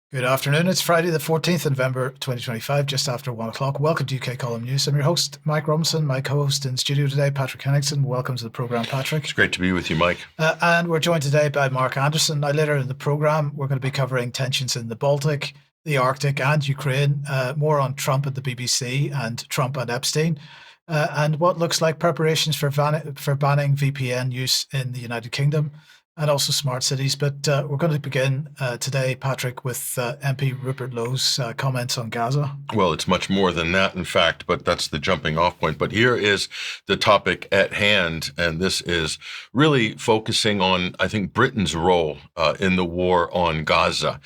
Good afternoon. It's Friday, the 14th of November, 2025, just after 1 o'clock. Welcome to UK Column News. I'm your host, Mike Robinson. My co-host in studio today, Patrick Henningsen. Welcome to the programme, Patrick. It's great to be with you, Mike. And we're joined today by Mark Anderson. Now, later in the programme, we're going to be covering tensions in the Baltic, the Arctic and Ukraine, more on Trump at the BBC and Trump and Epstein, and what looks like preparations for banning VPN use in the United Kingdom, and also smart cities. But we're going to begin today, Patrick, with MP Rupert Lowe's comments on Gaza. Well, it's much more than that, in fact, but that's the jumping off point. But here is the topic at hand, and this is really focusing on, I think, Britain's role in the war on Gaza.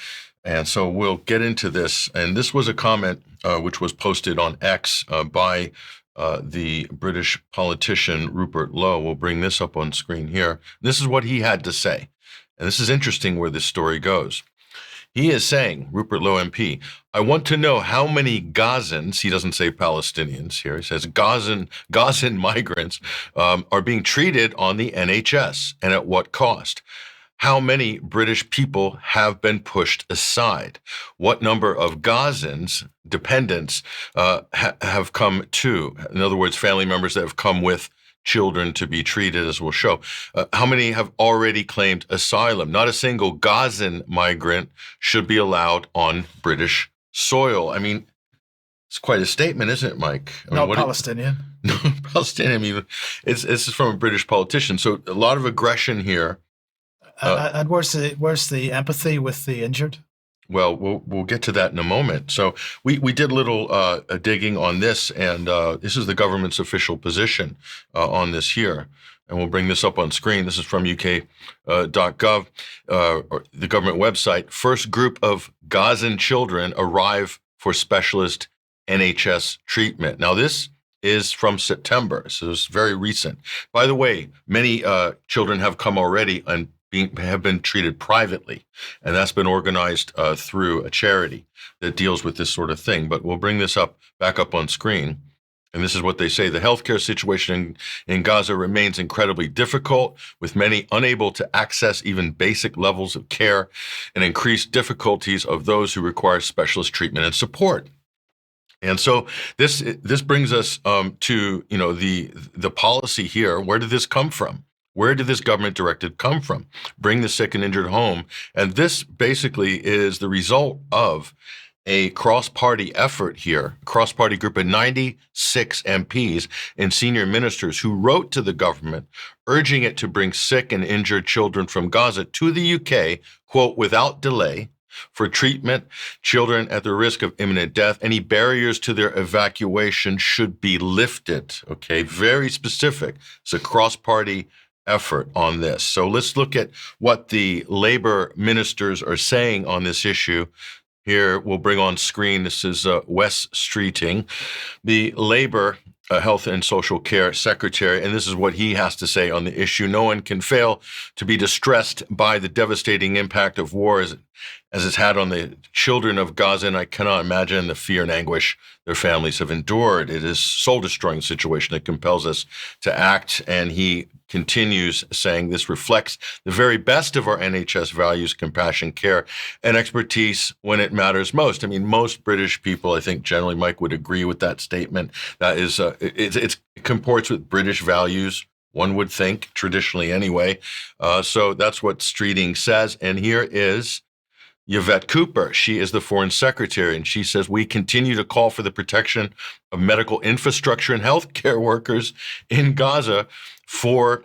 And so we'll get into this. And this was a comment which was posted on X by the British politician Rupert Lowe. We'll bring this up on screen here. This is what he had to say. And this is interesting where this story goes. He is saying, Rupert Lowe MP, I want to know how many Gazans, he doesn't say Palestinians here, he says Gazan migrants are being treated on the NHS and at what cost. How many British people have been pushed aside? What number of Gazans, dependents, have come to? In other words, family members that have come with children to be treated, as we'll show. How many have already claimed asylum? Not a single Gazan migrant should be allowed on British soil. I mean, it's quite a statement, isn't it, Mike? I mean, Not Palestinian. No, Palestinian. I mean, it's from a British politician. So a lot of aggression here. And where's the empathy with the injured? Well, we'll get to that in a moment. So we did a little digging on this, and this is the government's official position on this here. And we'll bring this up on screen. This is from UK.gov, or the government website. First group of Gazan children arrive for specialist NHS treatment. Now, this is from September, so it's very recent. By the way, many children have come already and have been treated privately, and that's been organized through a charity that deals with this sort of thing. But we'll bring this back up on screen. And this is what they say. The healthcare situation in Gaza remains incredibly difficult, with many unable to access even basic levels of care, and increased difficulties of those who require specialist treatment and support. And so this brings us to the policy here. Where did this come from? Where did this government directive come from? Bring the sick and injured home. And this basically is the result of a cross-party effort here, a cross-party group of 96 MPs and senior ministers who wrote to the government urging it to bring sick and injured children from Gaza to the UK, quote, without delay, for treatment. Children at the risk of imminent death. Any barriers to their evacuation should be lifted. Okay, very specific. It's a cross-party effort on this. So let's look at what the labor ministers are saying on this issue. Here we'll bring on screen. This is Wes Streeting, the Labor Health and Social Care Secretary, and this is what he has to say on the issue. No one can fail to be distressed by the devastating impact of war as it's had on the children of Gaza, and I cannot imagine the fear and anguish their families have endured. It is a soul-destroying situation that compels us to act, and he continues saying this reflects the very best of our NHS values, compassion, care, and expertise when it matters most. I mean, most British people, I think generally, Mike, would agree with that statement. That is, it comports with British values, one would think, traditionally anyway. So that's what Streeting says. And here is Yvette Cooper. She is the Foreign Secretary, and she says, we continue to call for the protection of medical infrastructure and healthcare workers in Gaza for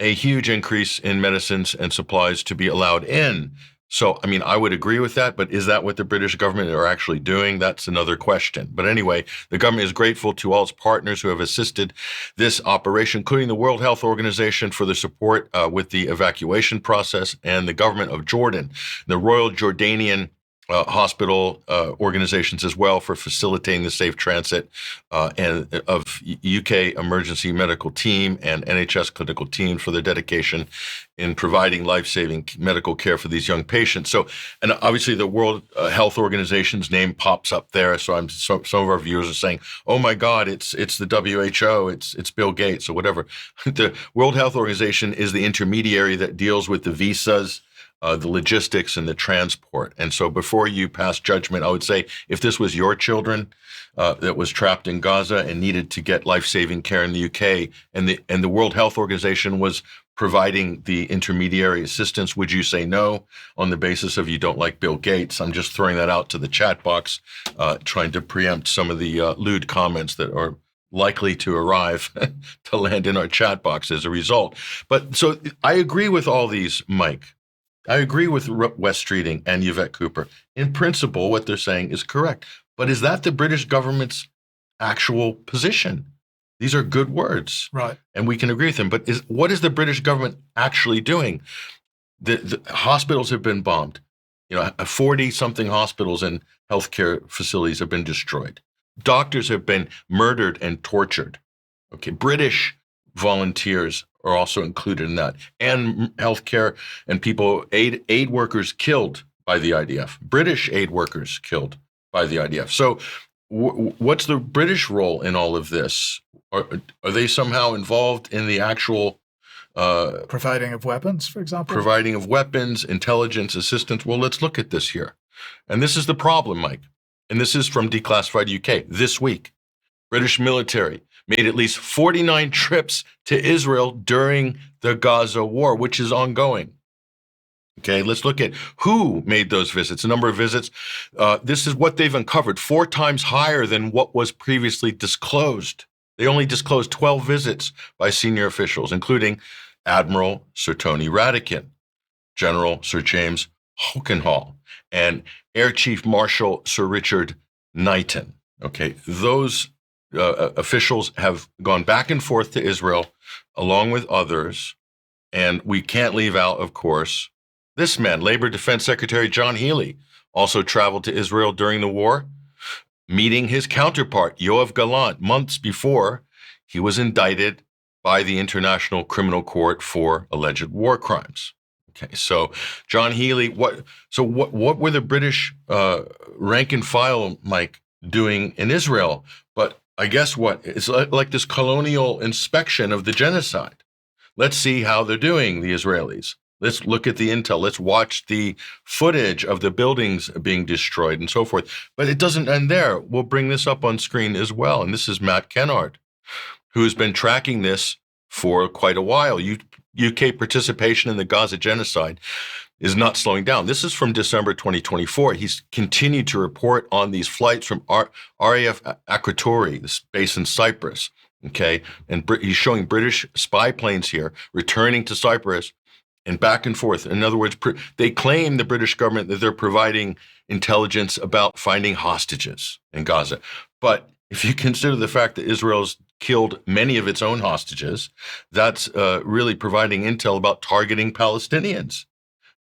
a huge increase in medicines and supplies to be allowed in. So, I mean, I would agree with that, but is that what the British government are actually doing? That's another question. But anyway, the government is grateful to all its partners who have assisted this operation, including the World Health Organization for the support with the evacuation process, and the government of Jordan, the Royal Jordanian hospital organizations as well, for facilitating the safe transit and of UK emergency medical team and NHS clinical team for their dedication in providing life-saving medical care for these young patients. So, and obviously the World Health Organization's name pops up there. So some of our viewers are saying, "Oh my God, it's the WHO, it's Bill Gates or whatever." The World Health Organization is the intermediary that deals with the visas the logistics and the transport. And so before you pass judgment, I would say if this was your children that was trapped in Gaza and needed to get life-saving care in the UK, and the World Health Organization was providing the intermediary assistance, would you say no on the basis of you don't like Bill Gates? I'm just throwing that out to the chat box, trying to preempt some of the lewd comments that are likely to arrive to land in our chat box as a result. But so I agree with all these, Mike. I agree with Wes Streeting and Yvette Cooper. In principle, what they're saying is correct. But is that the British government's actual position? These are good words, right? And we can agree with them. But what is the British government actually doing? The hospitals have been bombed. 40-something hospitals and healthcare facilities have been destroyed. Doctors have been murdered and tortured. Okay, British volunteers are also included in that, and healthcare and people, aid workers killed by the IDF. British aid workers killed by the IDF. So, what's the British role in all of this? Are they somehow involved in the actual providing of weapons, for example? Providing of weapons, intelligence, assistance. Well, let's look at this here. And this is the problem, Mike. And this is from Declassified UK this week. British military made at least 49 trips to Israel during the Gaza war, which is ongoing. Okay, let's look at who made those visits, the number of visits. This is what they've uncovered, 4 times higher than what was previously disclosed. They only disclosed 12 visits by senior officials, including Admiral Sir Tony Radakin, General Sir James Hokenhall, and Air Chief Marshal Sir Richard Knighton. Okay, those officials have gone back and forth to Israel along with others, and we can't leave out, of course, this man, Labor Defense Secretary John Healey, also traveled to Israel during the war, meeting his counterpart, Yoav Gallant, months before he was indicted by the International Criminal Court for alleged war crimes. Okay, so John Healey, what were the British rank and file, Mike, doing in Israel? But I guess what? It's like this colonial inspection of the genocide. Let's see how they're doing, the Israelis. Let's look at the intel. Let's watch the footage of the buildings being destroyed and so forth. But it doesn't end there. We'll bring this up on screen as well. And this is Matt Kennard, who has been tracking this for quite a while. UK participation in the Gaza genocide is not slowing down. This is from December 2024. He's continued to report on these flights from RAF Akrotiri, this base in Cyprus. Okay, and he's showing British spy planes here returning to Cyprus and back and forth. In other words, they claim, the British government, that they're providing intelligence about finding hostages in Gaza. But if you consider the fact that Israel's killed many of its own hostages, that's really providing intel about targeting Palestinians,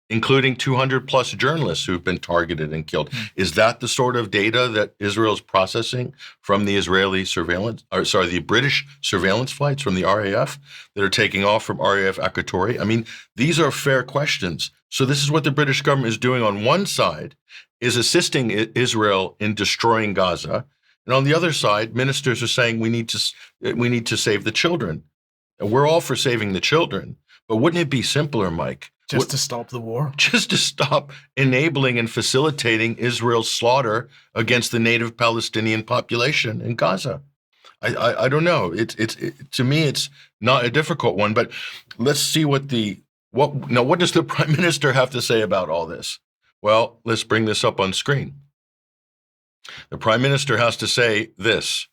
including 200 plus journalists who've been targeted and killed. Is that the sort of data that Israel's processing from the the British surveillance flights from the RAF that are taking off from RAF Akrotiri? I mean, these are fair questions. So this is what the British government is doing on one side, is assisting Israel in destroying Gaza. And on the other side, ministers are saying we need to save the children. And we're all for saving the children. But wouldn't it be simpler, Mike? Just to stop the war? Just to stop enabling and facilitating Israel's slaughter against the native Palestinian population in Gaza. I don't know. To me, it's not a difficult one. But let's see what does the Prime Minister have to say about all this? Well, let's bring this up on screen. The Prime Minister has to say this: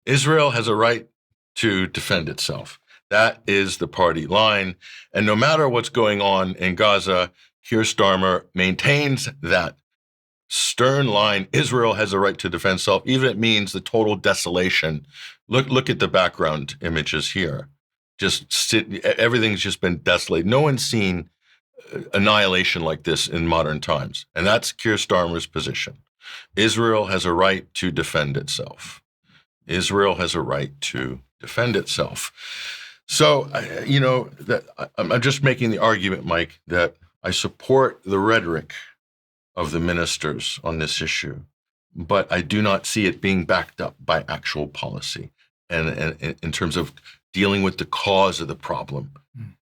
Israel has a right to defend itself. That is the party line. And no matter what's going on in Gaza, Keir Starmer maintains that stern line. Israel has a right to defend itself, even if it means the total desolation. Look at the background images here. Everything's just been desolated. No one's seen annihilation like this in modern times. And that's Keir Starmer's position. Israel has a right to defend itself. Israel has a right to defend itself. So, I'm just making the argument, Mike, that I support the rhetoric of the ministers on this issue, but I do not see it being backed up by actual policy. And in terms of dealing with the cause of the problem,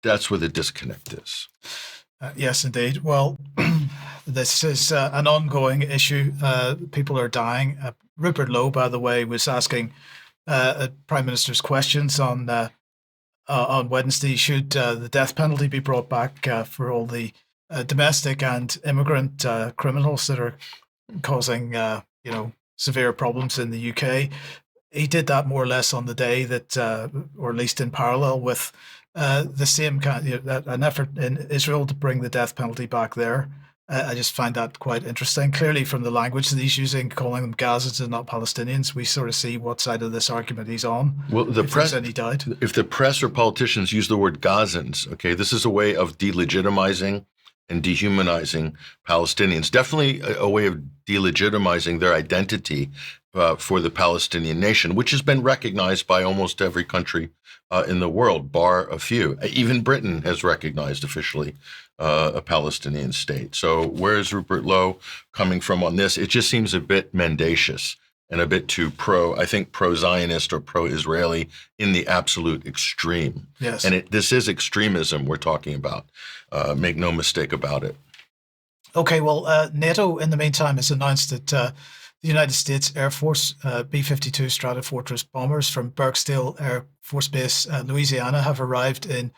that's where the disconnect is. Yes, indeed. Well, this is an ongoing issue. People are dying. Rupert Lowe, by the way, was asking Prime Minister's questions on Wednesday. Should the death penalty be brought back for all the domestic and immigrant criminals that are causing, severe problems in the UK? He did that more or less on the day that, or at least in parallel with the same kind, an effort in Israel to bring the death penalty back there. I just find that quite interesting. Clearly, from the language that he's using, calling them Gazans and not Palestinians, we sort of see what side of this argument he's on. Well, if there's any doubt. If the press or politicians use the word Gazans, okay, this is a way of delegitimizing and dehumanizing Palestinians. Definitely a way of delegitimizing their identity for the Palestinian nation, which has been recognized by almost every country in the world, bar a few. Even Britain has recognized officially a Palestinian state. So where is Rupert Lowe coming from on this? It just seems a bit mendacious and a bit too pro-Zionist or pro-Israeli in the absolute extreme. Yes. And this is extremism we're talking about. Make no mistake about it. Okay, well, NATO, in the meantime, has announced that the United States Air Force B-52 Stratofortress bombers from Barksdale Air Force Base, Louisiana, have arrived in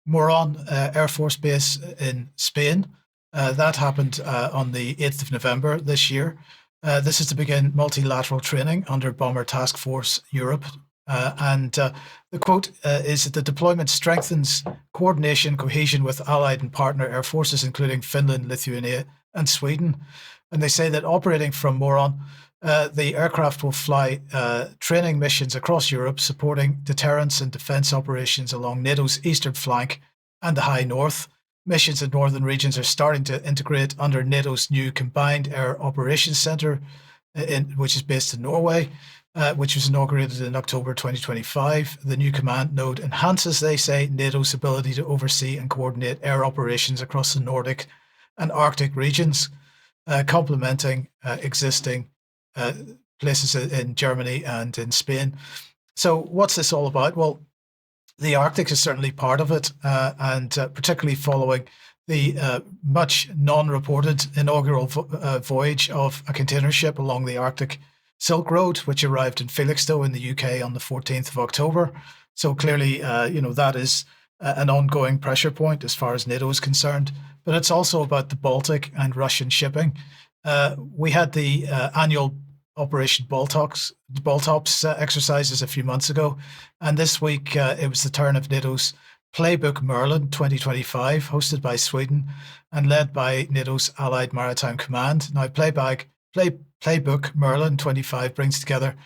Moron Air Force Base in Spain. That happened on the 8th of November this year. This is to begin multilateral training under Bomber Task Force Europe. And the quote is that the deployment strengthens coordination, cohesion with allied and partner air forces, including Finland, Lithuania, and Sweden. And they say that operating from Moron, the aircraft will fly training missions across Europe, supporting deterrence and defense operations along NATO's eastern flank and the High North. Missions in northern regions are starting to integrate under NATO's new Combined Air Operations Centre, which is based in Norway, which was inaugurated in October 2025. The new command node enhances, they say, NATO's ability to oversee and coordinate air operations across the Nordic and Arctic regions, complementing existing places in Germany and in Spain. So what's this all about? Well, the Arctic is certainly part of it, and particularly following the much non-reported inaugural voyage of a container ship along the Arctic Silk Road, which arrived in Felixstowe in the UK on the 14th of October. So clearly, that is an ongoing pressure point as far as NATO is concerned. But it's also about the Baltic and Russian shipping. We had the annual Operation Baltops exercises a few months ago. And this week, it was the turn of NATO's Playbook Merlin 2025, hosted by Sweden and led by NATO's Allied Maritime Command. Now, Playbook Merlin 25 brings together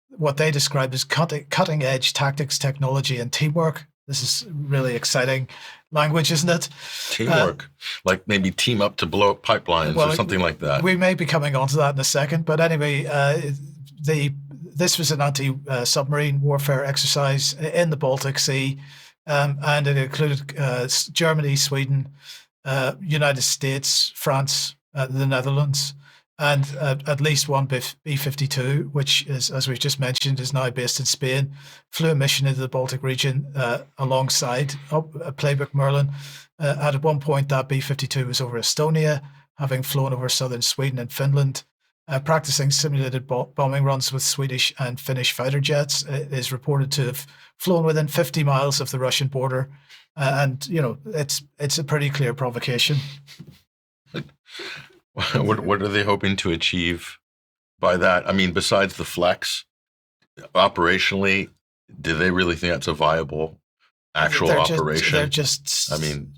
what they describe as cutting-edge tactics, technology, and teamwork. This is really exciting language, isn't it? Teamwork, like maybe team up to blow up pipelines or something like that. We may be coming on to that in a second, but anyway, this was an anti-submarine warfare exercise in the Baltic Sea, and it included Germany, Sweden, United States, France, the Netherlands, and at least one B-52, which is, as we've just mentioned, is now based in Spain, flew a mission into the Baltic region alongside Playbook Merlin. At one point, that B-52 was over Estonia, having flown over southern Sweden and Finland, practicing simulated bombing runs with Swedish and Finnish fighter jets. It is reported to have flown within 50 miles of the Russian border. And, it's a pretty clear provocation. What are they hoping to achieve by that? I mean, besides the flex, operationally, do they really think that's a viable actual operation? They're just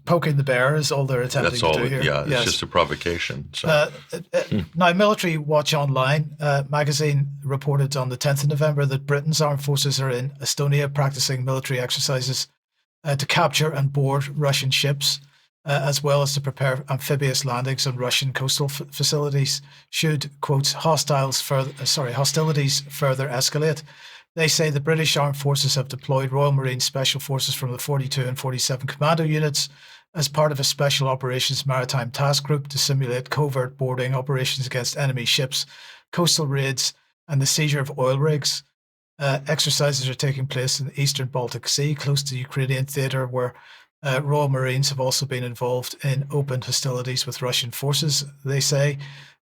poking the bear is all they're attempting to do here. Yeah, it's just a provocation. So. Now, Military Watch Online magazine reported on the 10th of November that Britain's armed forces are in Estonia practicing military exercises to capture and board Russian ships, as well as to prepare amphibious landings on Russian coastal facilities should, quote, hostilities further escalate. They say the British Armed Forces have deployed Royal Marine Special Forces from the 42 and 47 Commando units as part of a Special Operations Maritime Task Group to simulate covert boarding operations against enemy ships, coastal raids, and the seizure of oil rigs. Exercises are taking place in the eastern Baltic Sea, close to the Ukrainian theatre, where Royal Marines have also been involved in open hostilities with Russian forces, they say.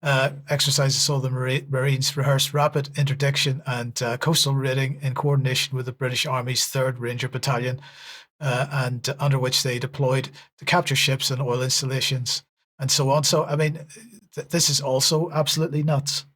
Exercises saw the Marines rehearse rapid interdiction and coastal raiding in coordination with the British Army's 3rd Ranger Battalion, and under which they deployed to capture ships and oil installations and so on. So, I mean, this is also absolutely nuts.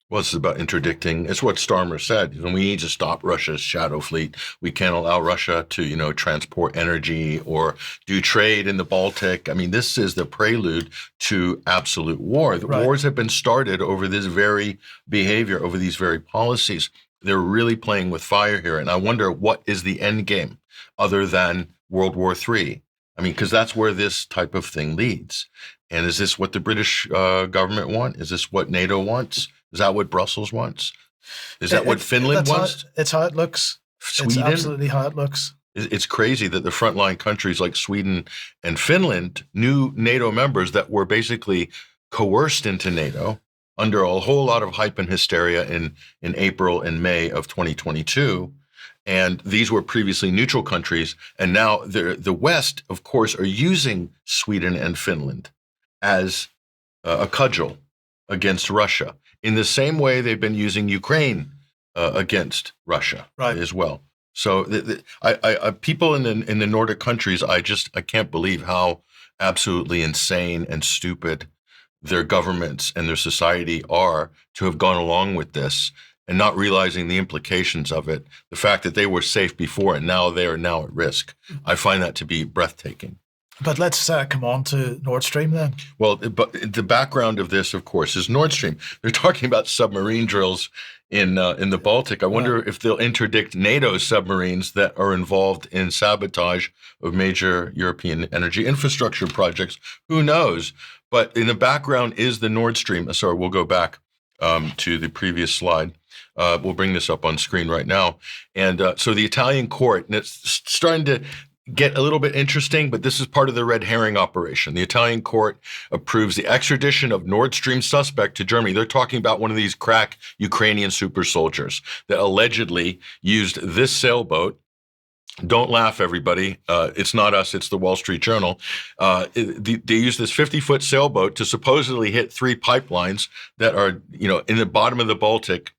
Well, it's about interdicting. It's what Starmer said. We need to stop Russia's shadow fleet. We can't allow Russia to, transport energy or do trade in the Baltic. I mean, this is the prelude to absolute war. The wars have been started over this very behavior, over these very policies. They're really playing with fire here. And I wonder, what is the end game other than World War III? I mean, because that's where this type of thing leads. And is this what the British government want? Is this what NATO wants? Is that what Brussels wants? Is that what Finland wants? It's how it looks. Sweden? It's absolutely how it looks. It's crazy that the frontline countries like Sweden and Finland, new NATO members that were basically coerced into NATO under a whole lot of hype and hysteria in April and May of 2022. And these were previously neutral countries. And now the West, of course, are using Sweden and Finland as a cudgel against Russia, in the same way they've been using Ukraine against Russia as well. So people in the Nordic countries, I can't believe how absolutely insane and stupid their governments and their society are to have gone along with this and not realizing the implications of it, the fact that they were safe before and now they are now at risk. I find that to be breathtaking. But let's come on to Nord Stream then. Well, but the background of this, of course, is Nord Stream. They're talking about submarine drills in the Baltic. I wonder if they'll interdict NATO submarines that are involved in sabotage of major European energy infrastructure projects. Who knows? But in the background is the Nord Stream. Sorry, we'll go back to the previous slide. We'll bring this up on screen right now. And so the Italian court, and it's starting to get a little bit interesting, but this is part of the red herring operation. The Italian court approves the extradition of Nord Stream suspect to Germany. They're talking about one of these crack Ukrainian super soldiers that allegedly used this sailboat. Don't laugh, everybody. It's not us. It's the Wall Street Journal. They use this 50-foot sailboat to supposedly hit 3 pipelines that are, in the bottom of the Baltic,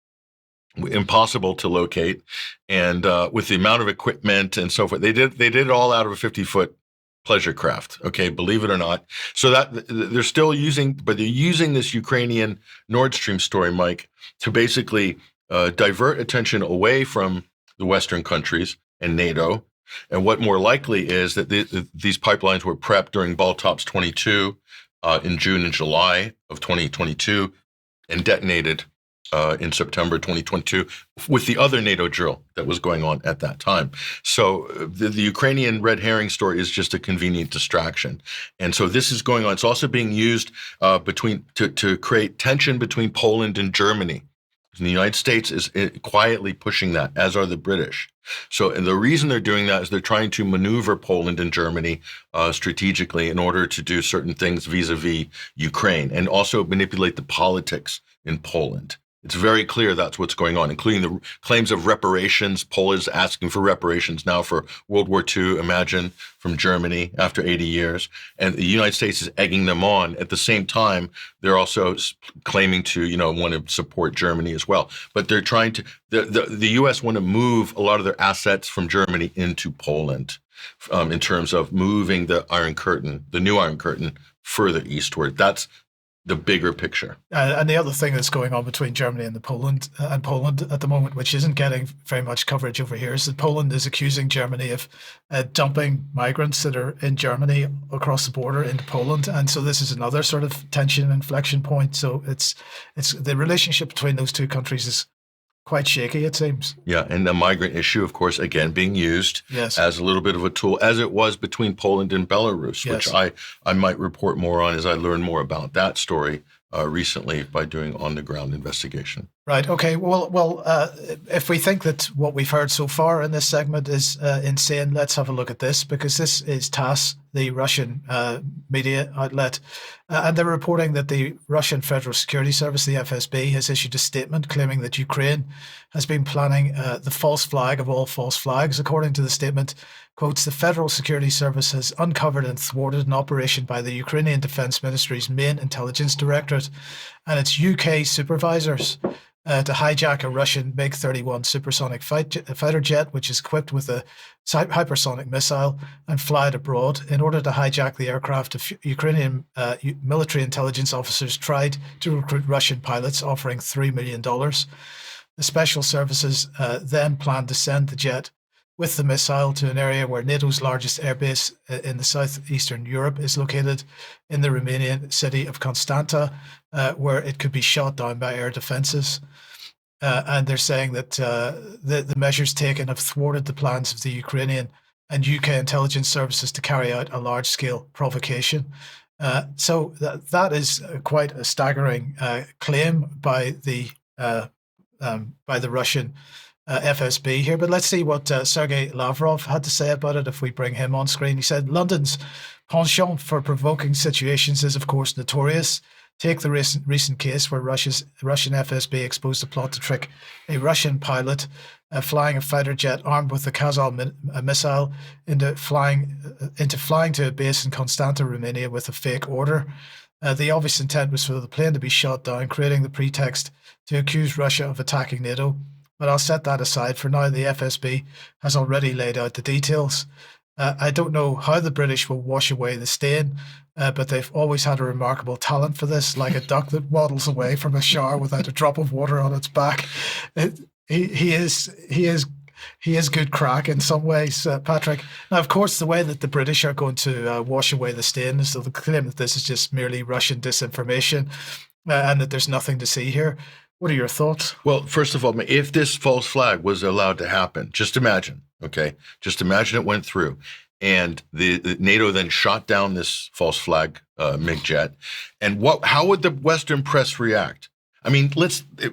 impossible to locate, and with the amount of equipment and so forth, they did it all out of a 50-foot pleasure craft. Okay, believe it or not. So that they're still using, but they're using this Ukrainian Nord Stream story, Mike, to basically divert attention away from the Western countries and NATO. And what more likely is that these pipelines were prepped during Baltops 22 in June and July of 2022 and detonated in September 2022 with the other NATO drill that was going on at that time. So the Ukrainian red herring story is just a convenient distraction. And so this is going on. It's also being used to create tension between Poland and Germany. And the United States is quietly pushing that, as are the British. So, and the reason they're doing that is they're trying to maneuver Poland and Germany strategically in order to do certain things vis-a-vis Ukraine, and also manipulate the politics in Poland. It's very clear that's what's going on, including the claims of reparations. Poland is asking for reparations now for World War II, imagine, from Germany after 80 years. And the United States is egging them on. At the same time, they're also claiming to, want to support Germany as well. But they're trying to, the U.S. want to move a lot of their assets from Germany into Poland in terms of moving the Iron Curtain, the new Iron Curtain, further eastward. That's the bigger picture. And the other thing that's going on between Germany and Poland at the moment, which isn't getting very much coverage over here, is that Poland is accusing Germany of dumping migrants that are in Germany across the border into Poland. And so this is another sort of tension inflection point. So it's the relationship between those two countries is quite shaky, it seems. Yeah, and the migrant issue, of course, again, being used as a little bit of a tool, as it was between Poland and Belarus, which I might report more on as I learn more about that story recently by doing on-the-ground investigation. Right. Okay. If we think that what we've heard so far in this segment is insane, let's have a look at this, because this is TASS, the Russian media outlet, and they're reporting that the Russian Federal Security Service, the FSB, has issued a statement claiming that Ukraine has been planning the false flag of all false flags. According to the statement, quotes, the Federal Security Service has uncovered and thwarted an operation by the Ukrainian Defense Ministry's main intelligence directorate and its UK supervisors to hijack a Russian MiG-31 supersonic fighter jet, which is equipped with a hypersonic missile, and fly it abroad. In order to hijack the aircraft, Ukrainian military intelligence officers tried to recruit Russian pilots, offering $3 million. The special services then planned to send the jet with the missile to an area where NATO's largest airbase in the southeastern Europe is located, in the Romanian city of Constanta, where it could be shot down by air defenses. And they're saying that the measures taken have thwarted the plans of the Ukrainian and UK intelligence services to carry out a large-scale provocation. So that is quite a staggering claim by the Russian FSB here. But let's see what Sergei Lavrov had to say about it if we bring him on screen. He said, London's penchant for provoking situations is, of course, notorious. Take the recent case where Russian FSB exposed a plot to trick a Russian pilot flying a fighter jet armed with the Kazal missile into flying to a base in Constanta, Romania, with a fake order. The obvious intent was for the plane to be shot down, creating the pretext to accuse Russia of attacking NATO. But I'll set that aside. For now, the FSB has already laid out the details. I don't know how the British will wash away the stain, but they've always had a remarkable talent for this, like a duck that waddles away from a shower without a drop of water on its back. He is good crack in some ways, Patrick. Now, of course, the way that the British are going to wash away the stain is to claim that this is just merely Russian disinformation and that there's nothing to see here. What are your thoughts? Well, first of all, if this false flag was allowed to happen, just imagine, okay? Just imagine it went through, and the NATO then shot down this false flag MiG jet, and how would the Western press react? I mean,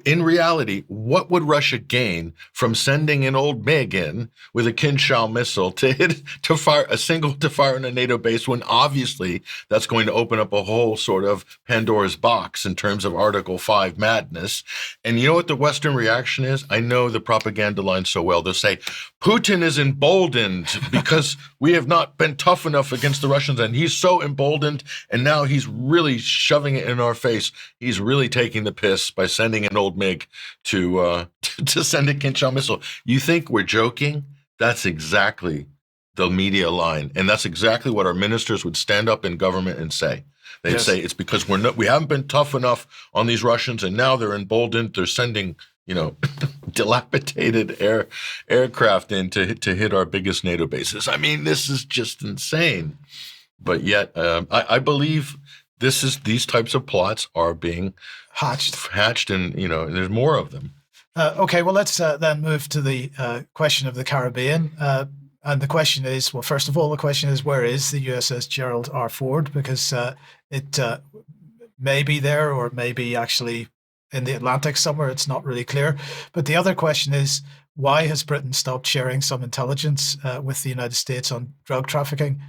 in reality, what would Russia gain from sending an old MiG in with a Kinshal missile to fire in a NATO base, when obviously that's going to open up a whole sort of Pandora's box in terms of Article 5 madness? And you know what the Western reaction is? I know the propaganda line so well. They'll say, Putin is emboldened because we have not been tough enough against the Russians, and he's so emboldened, and now he's really shoving it in our face. He's really taking the piss by sending an old MiG to send a Kinshal missile. You think we're joking? That's exactly the media line, and that's exactly what our ministers would stand up in government and say. They'd say it's because we haven't been tough enough on these Russians, and now they're emboldened. They're sending dilapidated aircraft in to hit our biggest NATO bases. I mean, this is just insane. But yet, I believe these types of plots are being hatched, and there's more of them. Okay, well, let's then move to the question of the Caribbean. And the question is, well, first of all, the question is, where is the USS Gerald R. Ford? Because it may be there, or it may be actually in the Atlantic somewhere. It's not really clear. But the other question is, why has Britain stopped sharing some intelligence with the United States on drug trafficking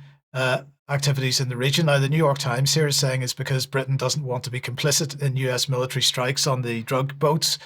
activities in the region? Now, the New York Times here is saying it's because Britain doesn't want to be complicit in US military strikes on the drug boats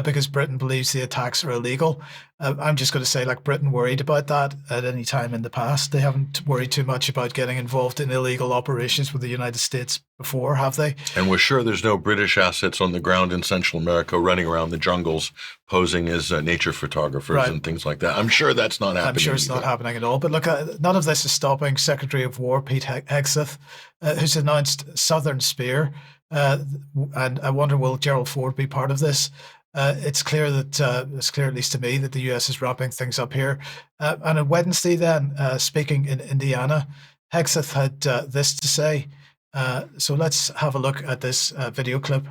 because Britain believes the attacks are illegal. I'm just going to say, Britain worried about that at any time in the past. They haven't worried too much about getting involved in illegal operations with the United States before, have they? And we're sure there's no British assets on the ground in Central America running around the jungles posing as nature photographers and things like that. I'm sure that's not happening. I'm sure it's not happening at all. But look, none of this is stopping Secretary of War Pete Hegseth, who's announced Southern Spear. And I wonder, will Gerald Ford be part of this? It's clear, at least to me, that the US is wrapping things up here. And on Wednesday then, speaking in Indiana, Hegseth had this to say. So let's have a look at this video clip.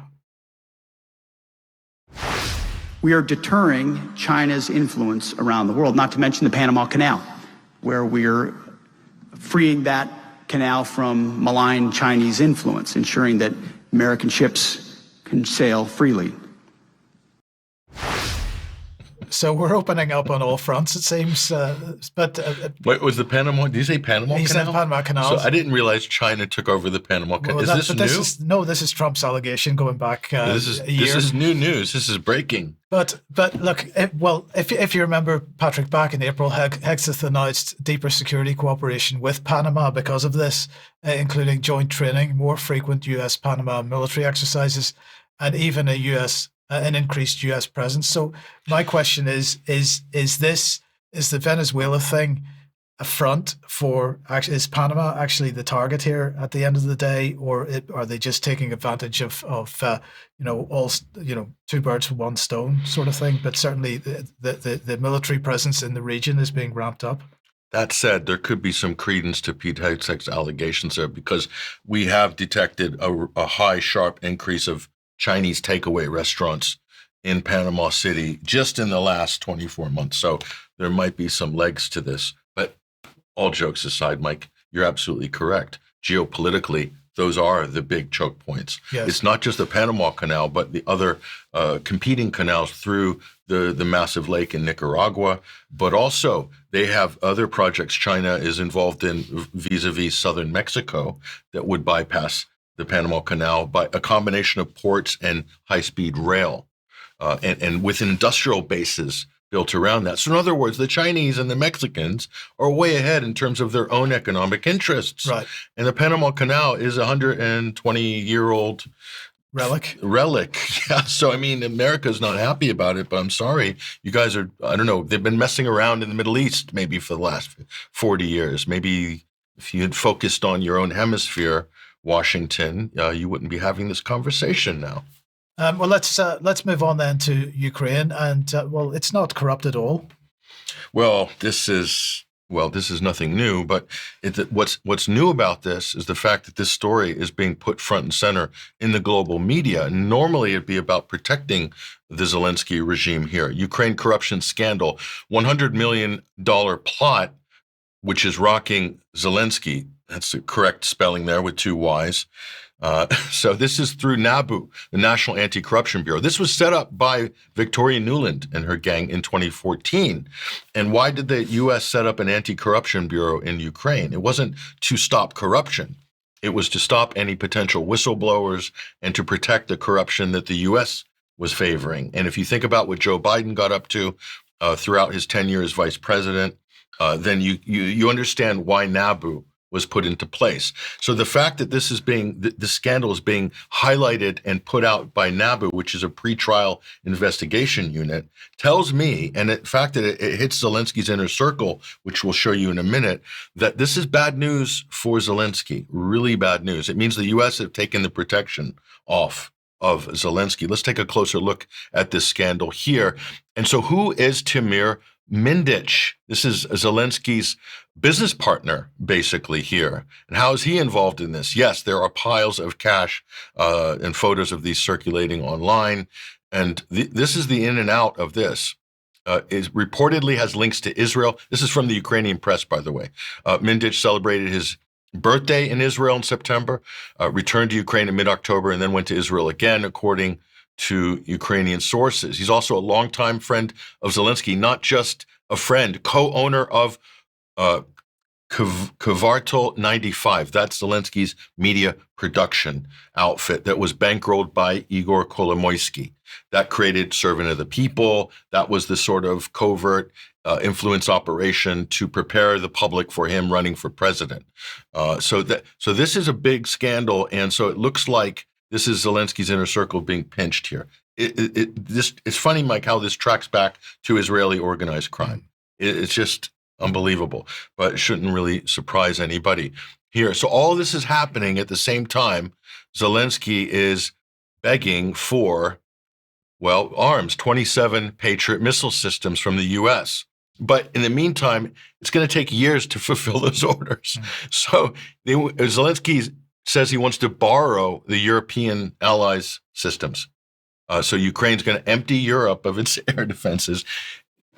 We are deterring China's influence around the world, not to mention the Panama Canal, where we're freeing that canal from malign Chinese influence, ensuring that American ships can sail freely. So we're opening up on all fronts, it seems. But Wait, was the Panama? Did you say Panama he Canal? said Panama Canal. So I didn't realize China took over the Panama Canal. Well, Is this new? This is Trump's allegation going back This a year. is new news. This is breaking. But look, if you remember, Patrick, back in April, Hegseth announced deeper security cooperation with Panama because of this, including joint training, more frequent U.S.-Panama military exercises, and even an increased U.S. presence. So my question is the Venezuela thing a front for actually, is Panama actually the target here at the end of the day, or are they just taking advantage of two birds with one stone sort of thing? But certainly the military presence in the region is being ramped up. That said, there could be some credence to Pete Hegseth's allegations there, because we have detected a high, sharp increase of Chinese takeaway restaurants in Panama City just in the last 24 months. So there might be some legs to this. But all jokes aside, Mike, you're absolutely correct. Geopolitically, those are the big choke points. Yes. It's not just the Panama Canal, but the other competing canals through the massive lake in Nicaragua. But also, they have other projects China is involved in vis-a-vis southern Mexico that would bypass the Panama Canal by a combination of ports and high-speed rail, and with industrial bases built around that. So in other words, the Chinese and the Mexicans are way ahead in terms of their own economic interests. Right. And the Panama Canal is a 120-year-old relic. Yeah. So, I mean, America's not happy about it, but I'm sorry. You guys are, I don't know, they've been messing around in the Middle East maybe for the last 40 years. Maybe if you had focused on your own hemisphere, Washington, you wouldn't be having this conversation now. Well, let's move on then to Ukraine, and it's not corrupt at all. Well, this is nothing new, but what's new about this is the fact that this story is being put front and center in the global media. Normally, it'd be about protecting the Zelensky regime here. Ukraine corruption scandal, $100 million plot, which is rocking Zelensky. That's the correct spelling there with two Y's. So this is through NABU, the National Anti-Corruption Bureau. This was set up by Victoria Nuland and her gang in 2014. And why did the U.S. set up an anti-corruption bureau in Ukraine? It wasn't to stop corruption. It was to stop any potential whistleblowers and to protect the corruption that the U.S. was favoring. And if you think about what Joe Biden got up to throughout his tenure as vice president, then you understand why NABU was put into place. So the fact that this scandal is being highlighted and put out by NABU, which is a pretrial investigation unit, tells me, and the fact that it hits Zelensky's inner circle, which we'll show you in a minute, that this is bad news for Zelensky, really bad news. It means the U.S. have taken the protection off of Zelensky. Let's take a closer look at this scandal here. And so who is Timur Mindich? This is Zelensky's business partner, basically, here. And how is he involved in this? Yes, there are piles of cash and photos of these circulating online. And this is the in and out of this. It reportedly has links to Israel. This is from the Ukrainian press, by the way. Mindich celebrated his birthday in Israel in September, returned to Ukraine in mid-October, and then went to Israel again, according to Ukrainian sources. He's also a longtime friend of Zelensky, not just a friend, co-owner of Kvartal 95. That's Zelensky's media production outfit that was bankrolled by Igor Kolomoisky. That created Servant of the People. That was the sort of covert influence operation to prepare the public for him running for president. So this is a big scandal, and so it looks like this is Zelensky's inner circle being pinched here. It's funny, Mike, how this tracks back to Israeli organized crime. It's just unbelievable, but it shouldn't really surprise anybody here. So all this is happening at the same time. Zelensky is begging for, arms, 27 Patriot missile systems from the U.S. But in the meantime, it's going to take years to fulfill those orders. So Zelensky says he wants to borrow the European allies' systems. So Ukraine's going to empty Europe of its air defenses.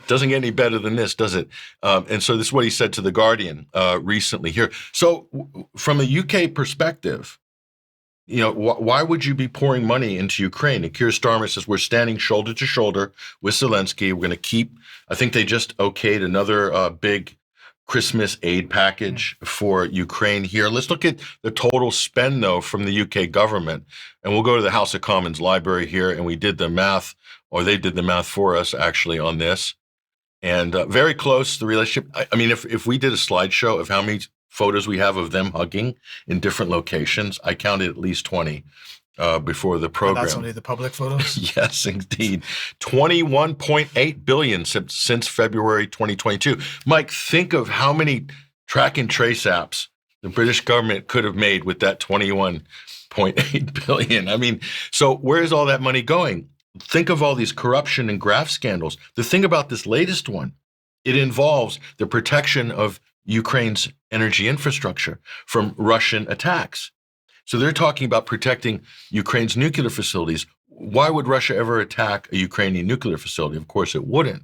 Doesn't get any better than this, does it? And so this is what he said to The Guardian recently here. So from a UK perspective, why would you be pouring money into Ukraine? And Keir Starmer says, we're standing shoulder to shoulder with Zelensky. We're going to keep, I think they just okayed another big Christmas aid package for Ukraine here. Let's look at the total spend, though, from the UK government. And we'll go to the House of Commons library here, and we did the math, or they did the math for us, actually, on this. And very close, the relationship. I mean, if we did a slideshow of how many photos we have of them hugging in different locations, I counted at least 20 before the program. And that's only the public photos? Yes, indeed. 21.8 billion since February 2022. Mike, think of how many track and trace apps the British government could have made with that 21.8 billion. I mean, so where is all that money going? Think of all these corruption and graft scandals. The thing about this latest one, it involves the protection of Ukraine's energy infrastructure from Russian attacks. So they're talking about protecting Ukraine's nuclear facilities. Why would Russia ever attack a Ukrainian nuclear facility? Of course, it wouldn't.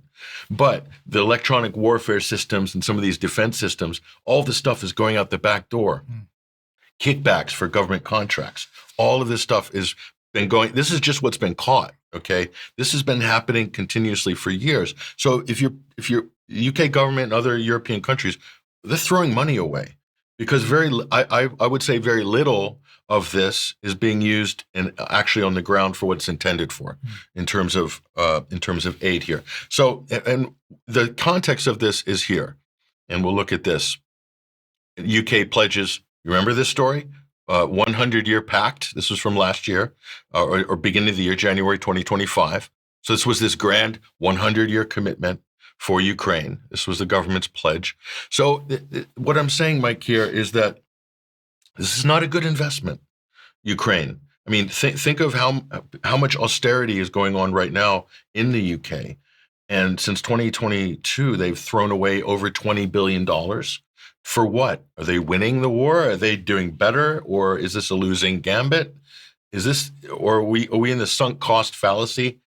But the electronic warfare systems and some of these defense systems, all this stuff is going out the back door. Kickbacks for government contracts. All of this stuff has been going. This is just what's been caught. Okay, this has been happening continuously for years. So if you're UK government and other European countries, they're throwing money away because I would say very little of this is being used and actually on the ground for what it's intended for in terms of aid here. So and the context of this is here, and we'll look at this. UK pledges. You remember this story? 100-year pact. This was from last year, or beginning of the year, January 2025. So this was this grand 100-year commitment for Ukraine. This was the government's pledge. So what I'm saying, Mike, here is that this is not a good investment, Ukraine. I mean, think of how much austerity is going on right now in the UK. And since 2022, they've thrown away over $20 billion. For what? Are they winning the war? Are they doing better? Or is this a losing gambit? Or are we in the sunk cost fallacy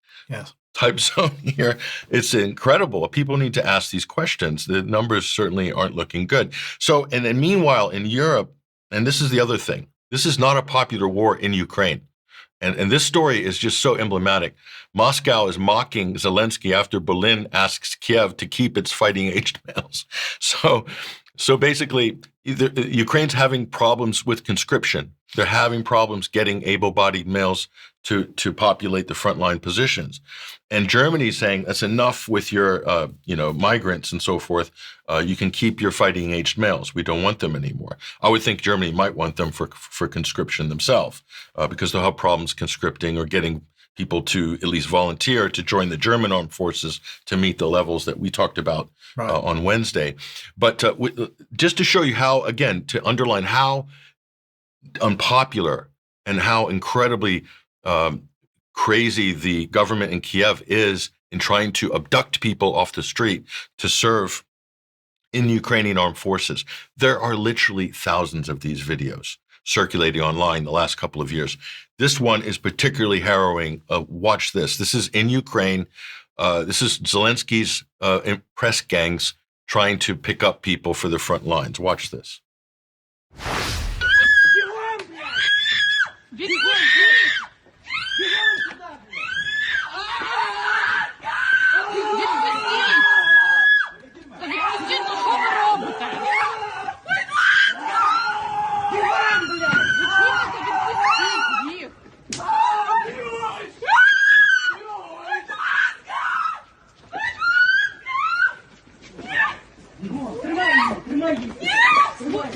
type zone here? It's incredible. People need to ask these questions. The numbers certainly aren't looking good. So, and then meanwhile in Europe, and this is the other thing, this is not a popular war in Ukraine. And this story is just so emblematic. Moscow is mocking Zelensky after Berlin asks Kiev to keep its fighting-aged males. So basically, Ukraine's having problems with conscription. They're having problems getting able-bodied males to populate the frontline positions. And Germany's saying that's enough with your migrants and so forth. You can keep your fighting-aged males. We don't want them anymore. I would think Germany might want them for conscription themselves because they'll have problems conscripting or getting people to at least volunteer to join the German armed forces to meet the levels that we talked about on Wednesday. But just to show you how, again, to underline how unpopular and how incredibly crazy the government in Kiev is in trying to abduct people off the street to serve in Ukrainian armed forces. There are literally thousands of these videos circulating online the last couple of years. This one is particularly harrowing. Watch this. This is in Ukraine. This is Zelensky's press gangs trying to pick up people for the front lines. Watch this.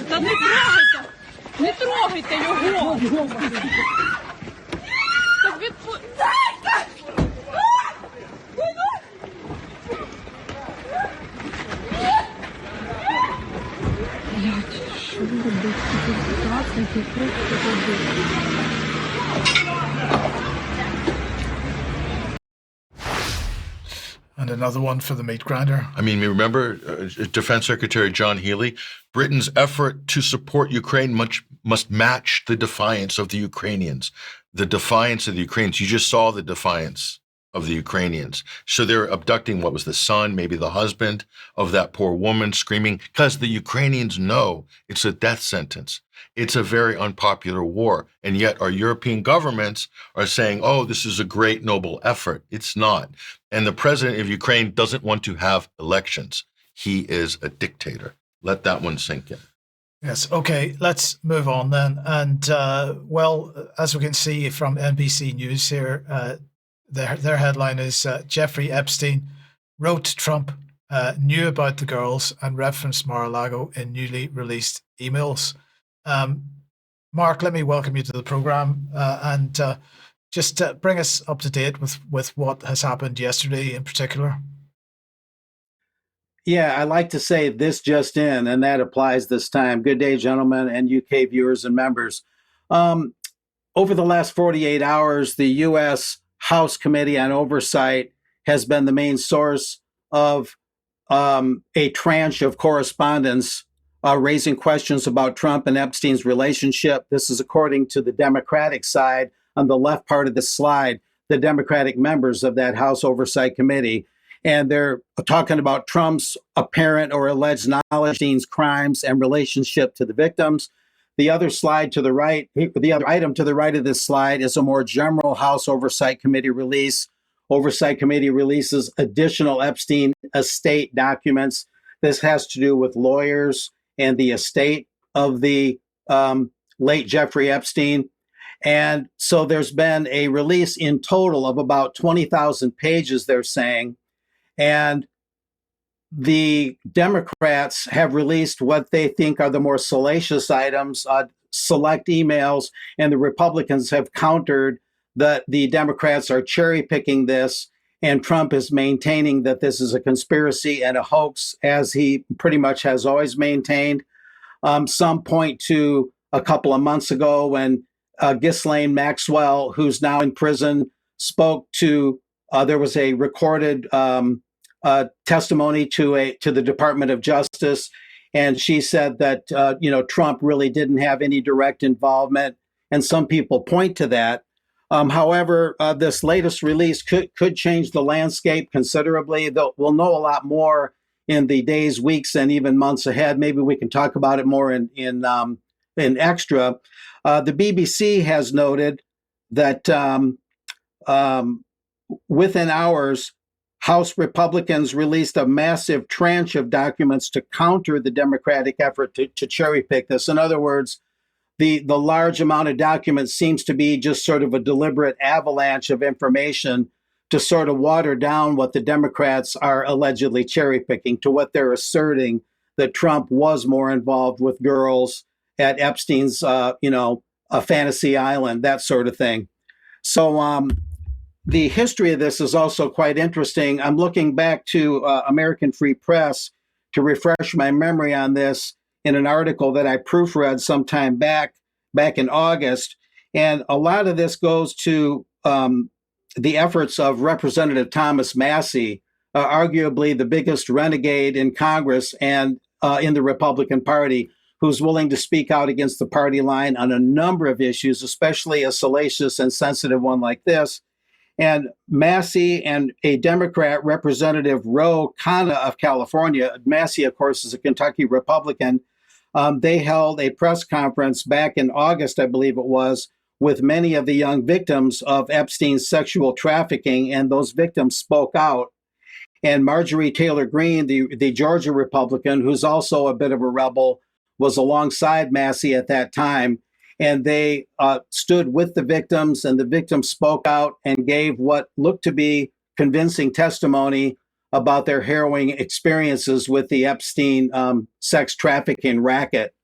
Та не трогайте його! Так що ви робите? Це просто робити. And another one for the meat grinder. I mean, remember Defense Secretary John Healey? Britain's effort to support Ukraine must match the defiance of the Ukrainians. The defiance of the Ukrainians. You just saw the defiance of the Ukrainians. So they're abducting what was the son, maybe the husband of that poor woman, screaming, because the Ukrainians know it's a death sentence. It's a very unpopular war. And yet our European governments are saying, oh, this is a great, noble effort. It's not. And the president of Ukraine doesn't want to have elections. He is a dictator. Let that one sink in. Yes. Okay. Let's move on then. And well, as we can see from NBC News here, their headline is Jeffrey Epstein wrote Trump, knew about the girls, and referenced Mar-a-Lago in newly released emails. Mark, let me welcome you to the program and just bring us up to date with what has happened yesterday in particular. Yeah, I like to say this just in, and that applies this time. Good day, gentlemen, and UK viewers and members. Over the last 48 hours, the U.S. House Committee on Oversight has been the main source of a tranche of correspondence raising questions about Trump and Epstein's relationship. This is according to the Democratic side on the left part of the slide, the Democratic members of that House Oversight Committee. And they're talking about Trump's apparent or alleged knowledge of Epstein's crimes and relationship to the victims. The other slide to the right, the other item to the right of this slide is a more general House Oversight Committee release. Oversight Committee releases additional Epstein estate documents. This has to do with lawyers and the estate of the late Jeffrey Epstein. And so there's been a release in total of about 20,000 pages, they're saying. And the Democrats have released what they think are the more salacious items, select emails, and the Republicans have countered that the Democrats are cherry picking this, and Trump is maintaining that this is a conspiracy and a hoax, as he pretty much has always maintained. Some point to a couple of months ago when Ghislaine Maxwell, who's now in prison, spoke to, there was a recorded testimony to the Department of Justice, and she said that Trump really didn't have any direct involvement, and some people point to that. However, this latest release could change the landscape considerably. We'll know a lot more in the days, weeks, and even months ahead. Maybe we can talk about it more in extra. The BBC has noted that within hours, House Republicans released a massive tranche of documents to counter the Democratic effort to cherry pick this. In other words, the large amount of documents seems to be just sort of a deliberate avalanche of information to sort of water down what the Democrats are allegedly cherry picking, to what they're asserting that Trump was more involved with girls at Epstein's, a fantasy island, that sort of thing. So the history of this is also quite interesting. I'm looking back to American Free Press to refresh my memory on this in an article that I proofread sometime back in August. And a lot of this goes to the efforts of Representative Thomas Massie, arguably the biggest renegade in Congress and in the Republican Party, who's willing to speak out against the party line on a number of issues, especially a salacious and sensitive one like this. And Massie and a Democrat, Representative Ro Khanna of California, Massie, of course, is a Kentucky Republican, they held a press conference back in August, I believe it was, with many of the young victims of Epstein's sexual trafficking, and those victims spoke out. And Marjorie Taylor Greene, the Georgia Republican, who's also a bit of a rebel, was alongside Massie at that time. And they stood with the victims, and the victims spoke out and gave what looked to be convincing testimony about their harrowing experiences with the Epstein sex trafficking racket.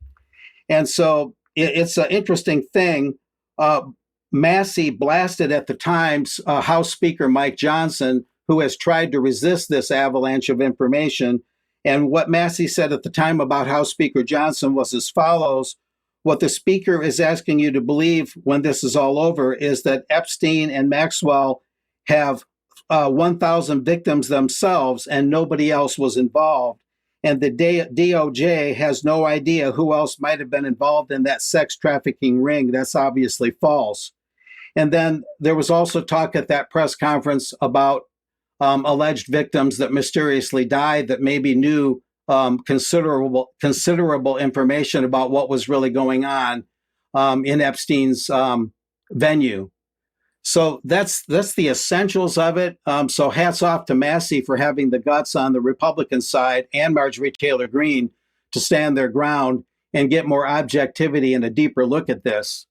And so it's an interesting thing. Massie blasted at the time's House Speaker Mike Johnson, who has tried to resist this avalanche of information. And what Massie said at the time about House Speaker Johnson was as follows: what the speaker is asking you to believe when this is all over is that Epstein and Maxwell have 1,000 victims themselves and nobody else was involved. And the DOJ has no idea who else might have been involved in that sex trafficking ring. That's obviously false. And then there was also talk at that press conference about alleged victims that mysteriously died that maybe knew considerable information about what was really going on in Epstein's venue. So that's the essentials of it. So hats off to Massey for having the guts on the Republican side and Marjorie Taylor Greene to stand their ground and get more objectivity and a deeper look at this.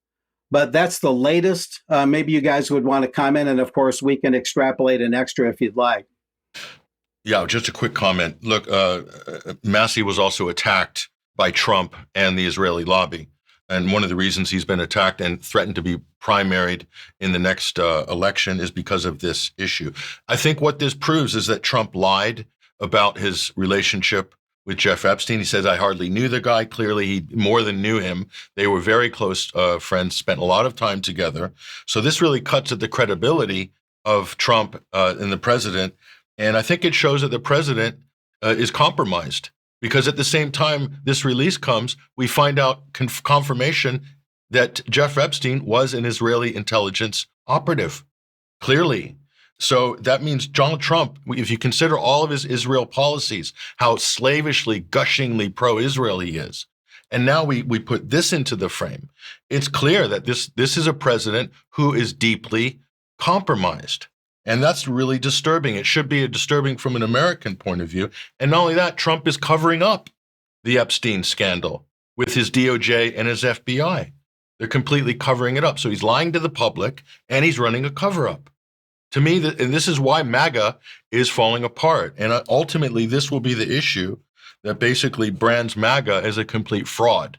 But that's the latest. Maybe you guys would want to comment, and of course we can extrapolate an extra if you'd like. Yeah, just a quick comment. Look, Massey was also attacked by Trump and the Israeli lobby. And one of the reasons he's been attacked and threatened to be primaried in the next election is because of this issue. I think what this proves is that Trump lied about his relationship with Jeff Epstein. He says, I hardly knew the guy. Clearly, he more than knew him. They were very close friends, spent a lot of time together. So this really cuts at the credibility of Trump and the president. And I think it shows that the president is compromised. Because at the same time this release comes, we find out confirmation that Jeff Epstein was an Israeli intelligence operative, clearly. So that means Donald Trump, if you consider all of his Israel policies, how slavishly, gushingly pro-Israel he is, and now we put this into the frame, it's clear that this is a president who is deeply compromised. And that's really disturbing. It should be disturbing from an American point of view. And not only that, Trump is covering up the Epstein scandal with his DOJ and his FBI. They're completely covering it up. So he's lying to the public and he's running a cover-up. To me, and this is why MAGA is falling apart. And ultimately, this will be the issue that basically brands MAGA as a complete fraud.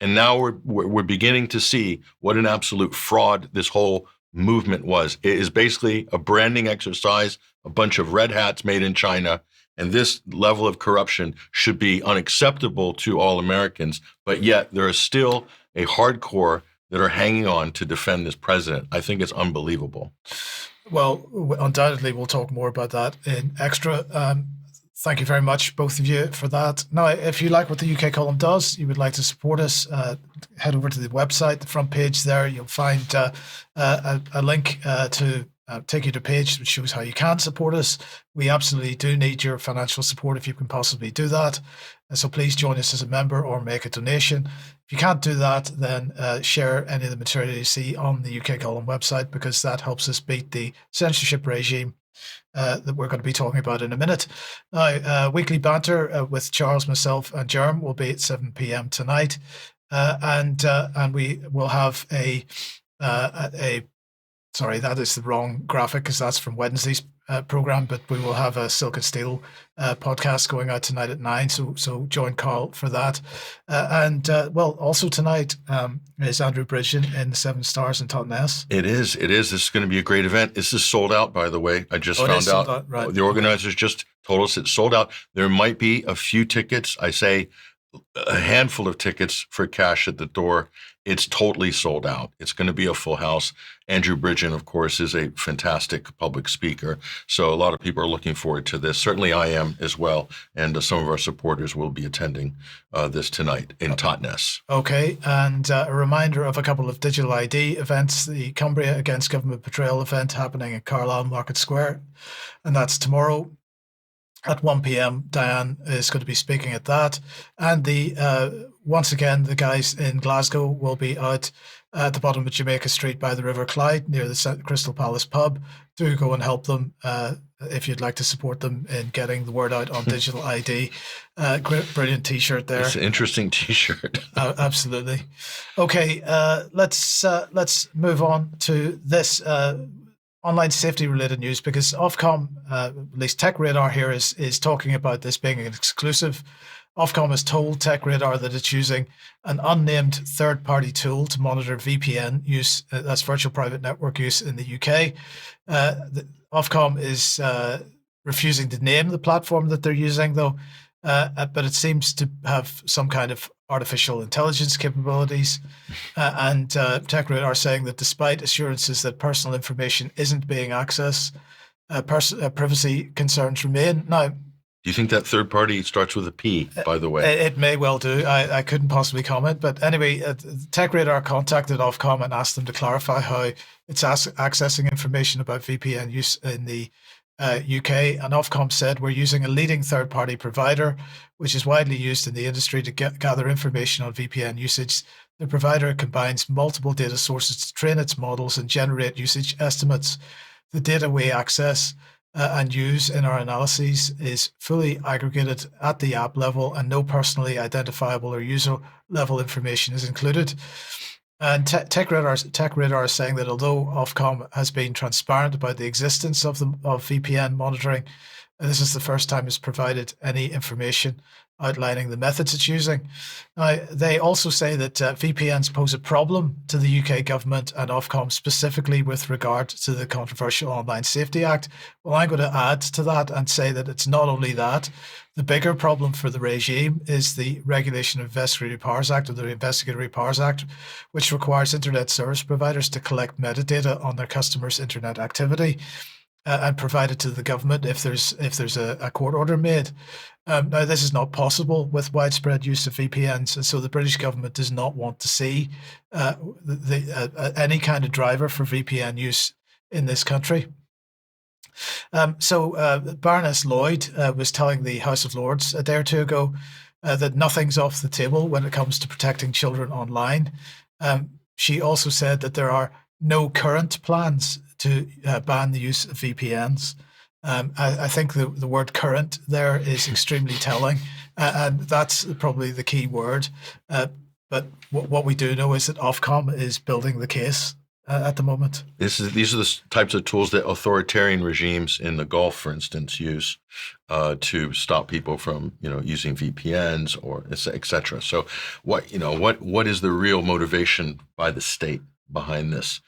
And now we're beginning to see what an absolute fraud this whole movement was. It is basically a branding exercise, a bunch of red hats made in China. And this level of corruption should be unacceptable to all Americans. But yet there is still a hardcore that are hanging on to defend this president. I think it's unbelievable. Well, undoubtedly, we'll talk more about that in extra. Thank you very much, both of you, for that. Now, if you like what the UK column does, you would like to support us, head over to the website, the front page there. You'll find a link to take you to a page which shows how you can support us. We absolutely do need your financial support if you can possibly do that. So please join us as a member or make a donation. If you can't do that, then share any of the material you see on the UK column website, because that helps us beat the censorship regime that we're going to be talking about in a minute. Now, weekly banter with Charles, myself, and Jerm will be at 7 p.m. tonight, and we will have sorry, that is the wrong graphic because that's from Wednesday's program, but we will have a Silk and Steel podcast going out tonight at 9. So join Carl for that. Well, also tonight is Andrew Bridgen in the 7 Stars in Totnes. It is. This is going to be a great event. This is sold out, by the way. I just found out. Right. The organizers just told us it's sold out. There might be a few tickets. I say a handful of tickets for cash at the door. It's totally sold out. It's going to be a full house. Andrew Bridgen, of course, is a fantastic public speaker. So a lot of people are looking forward to this. Certainly I am as well. And some of our supporters will be attending this tonight in Totnes. Okay. And a reminder of a couple of digital ID events. The Cumbria Against Government Betrayal event happening at Carlisle Market Square. And that's tomorrow at 1 p.m. Diane is going to be speaking at that. And once again, the guys in Glasgow will be out at the bottom of Jamaica Street by the River Clyde near the Crystal Palace pub. Do go and help them if you'd like to support them in getting the word out on digital ID. Great, brilliant T-shirt there. It's an interesting T-shirt. Absolutely. Okay, let's move on to this online safety related news, because Ofcom, at least Tech Radar here, is talking about this being an exclusive. Ofcom has told Tech Radar that it's using an unnamed third-party tool to monitor VPN use, that's virtual private network use in the UK. Ofcom is refusing to name the platform that they're using, though, but it seems to have some kind of artificial intelligence capabilities. And Tech Radar are saying that despite assurances that personal information isn't being accessed, privacy concerns remain. Now, Do you think that third party starts with a P, by the way? It may well do. I couldn't possibly comment. But anyway, TechRadar contacted Ofcom and asked them to clarify how it's accessing information about VPN use in the UK. And Ofcom said, we're using a leading third-party provider, which is widely used in the industry to gather information on VPN usage. The provider combines multiple data sources to train its models and generate usage estimates. The data we access and use in our analyses is fully aggregated at the app level, and no personally identifiable or user level information is included. And TechRadar is saying that although Ofcom has been transparent about the existence of VPN monitoring, this is the first time it's provided any information outlining the methods it's using. Now, they also say that VPNs pose a problem to the UK government and Ofcom specifically with regard to the controversial Online Safety Act. Well, I'm going to add to that and say that it's not only that. The bigger problem for the regime is the Regulation of Investigatory Powers Act, or the Investigatory Powers Act, which requires internet service providers to collect metadata on their customers' internet activity and provide it to the government if there's a court order made. Now, this is not possible with widespread use of VPNs, and so the British government does not want to see any kind of driver for VPN use in this country. So Baroness Lloyd was telling the House of Lords a day or two ago that nothing's off the table when it comes to protecting children online. She also said that there are no current plans to ban the use of VPNs. I think the word current there is extremely telling, and that's probably the key word. But what we do know is that Ofcom is building the case at the moment. These are the types of tools that authoritarian regimes in the Gulf, for instance, use to stop people from, using VPNs or et cetera. So what is the real motivation by the state behind this?